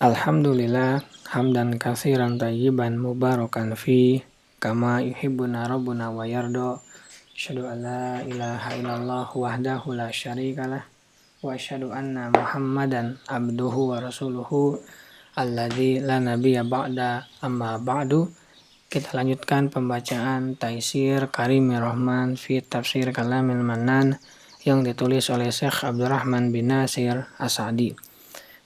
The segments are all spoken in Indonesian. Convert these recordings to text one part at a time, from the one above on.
Alhamdulillah hamdan katsiran thayyiban mubarakan fi kama yuhibbuna rabbuna wa yarda. Asyhadu an la ilaha illallah wahdahu la syarikalah wa asyhadu anna Muhammadan abduhu wa rasuluhu alladzi la nabiyya ba'da. Amma ba'du. Kita lanjutkan pembacaan Taisir Karimir Rahman fi Tafsir Kalamil Mannan yang ditulis oleh Syekh Abdurrahman bin Nasir As-Sa'di.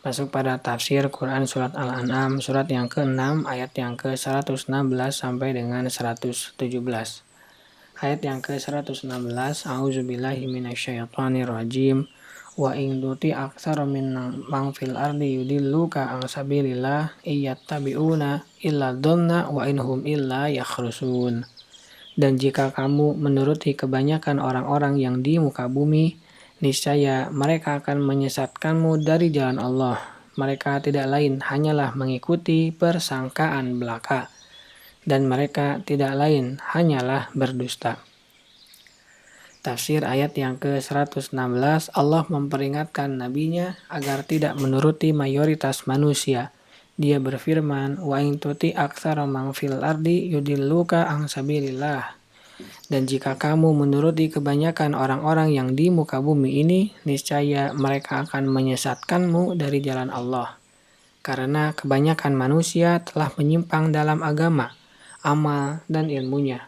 Masuk pada tafsir Quran surat Al-An'am surat yang ke-6 ayat yang ke-116 sampai dengan 117. Ayat yang ke-116, A'udzubillahi minasyaitonirrajim. Wa in tuti aktsara min man fil ardi yudilluka an sabilillah iyattabi'una illa dhanna wa inhum illa yakhrusun. Dan jika kamu menuruti kebanyakan orang-orang yang di muka bumi, niscaya mereka akan menyesatkanmu dari jalan Allah. Mereka tidak lain hanyalah mengikuti persangkaan belaka, dan mereka tidak lain hanyalah berdusta. Tafsir ayat yang ke-116, Allah memperingatkan nabinya agar tidak menuruti mayoritas manusia. Dia berfirman, wa in tuti aktsara man fil ardi yudilluka an sabilillah. Dan jika kamu menuruti kebanyakan orang-orang yang di muka bumi ini, niscaya mereka akan menyesatkanmu dari jalan Allah. Karena kebanyakan manusia telah menyimpang dalam agama, amal, dan ilmunya.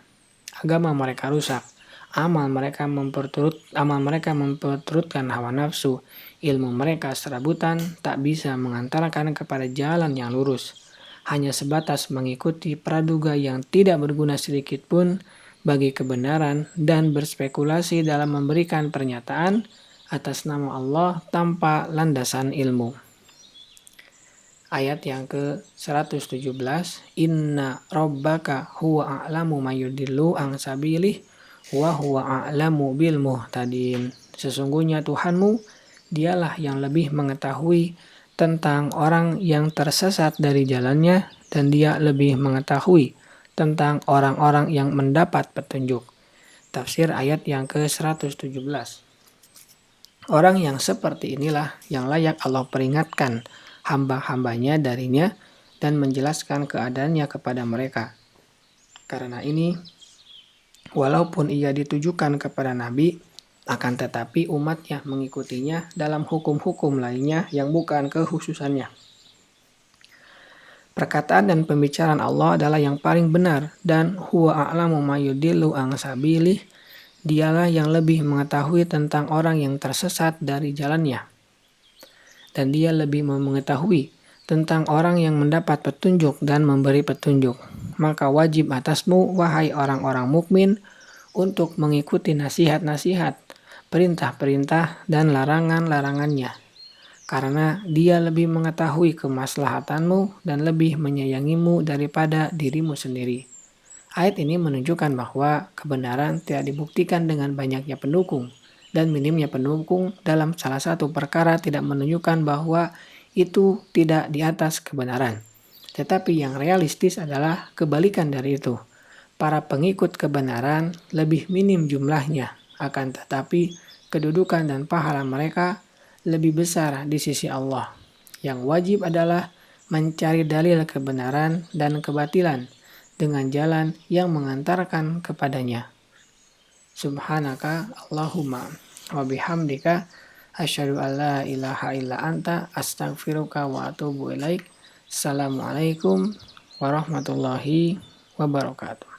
Agama mereka rusak. Amal mereka memperturutkan hawa nafsu. Ilmu mereka serabutan, tak bisa mengantarkan kepada jalan yang lurus. Hanya sebatas mengikuti praduga yang tidak berguna sedikit pun bagi kebenaran dan berspekulasi dalam memberikan pernyataan atas nama Allah tanpa landasan ilmu. Ayat yang ke-117, Inna rabbaka huwa a'lamu mayudillu an sabilih wa huwa a'lamu bil muhtadin. Sesungguhnya Tuhanmu, dialah yang lebih mengetahui tentang orang yang tersesat dari jalannya, dan dia lebih mengetahui tentang orang-orang yang mendapat petunjuk. Tafsir ayat yang ke-117. Orang yang seperti inilah yang layak Allah peringatkan hamba-hambanya darinya dan menjelaskan keadaannya kepada mereka. Karena ini, walaupun ia ditujukan kepada Nabi, akan tetapi umatnya mengikutinya dalam hukum-hukum lainnya yang bukan kekhususannya. Perkataan dan pembicaraan Allah adalah yang paling benar, dan huwa a'lamu mayudillu an sabilih, dialah yang lebih mengetahui tentang orang yang tersesat dari jalannya. Dan dia lebih mengetahui tentang orang yang mendapat petunjuk dan memberi petunjuk. Maka wajib atasmu, wahai orang-orang mukmin, untuk mengikuti nasihat-nasihat, perintah-perintah, dan larangan-larangannya. Karena dia lebih mengetahui kemaslahatanmu dan lebih menyayangimu daripada dirimu sendiri. Ayat ini menunjukkan bahwa kebenaran tidak dibuktikan dengan banyaknya pendukung, dan minimnya pendukung dalam salah satu perkara tidak menunjukkan bahwa itu tidak di atas kebenaran. Tetapi yang realistis adalah kebalikan dari itu. Para pengikut kebenaran lebih minim jumlahnya, akan tetapi kedudukan dan pahala mereka lebih besar di sisi Allah. Yang wajib adalah mencari dalil kebenaran dan kebatilan dengan jalan yang mengantarkan kepadanya. Subhanaka Allahumma wa bihamdika asyhadu an la ilaha illa anta astaghfiruka wa atubu ilaik. Assalamualaikum warahmatullahi wabarakatuh.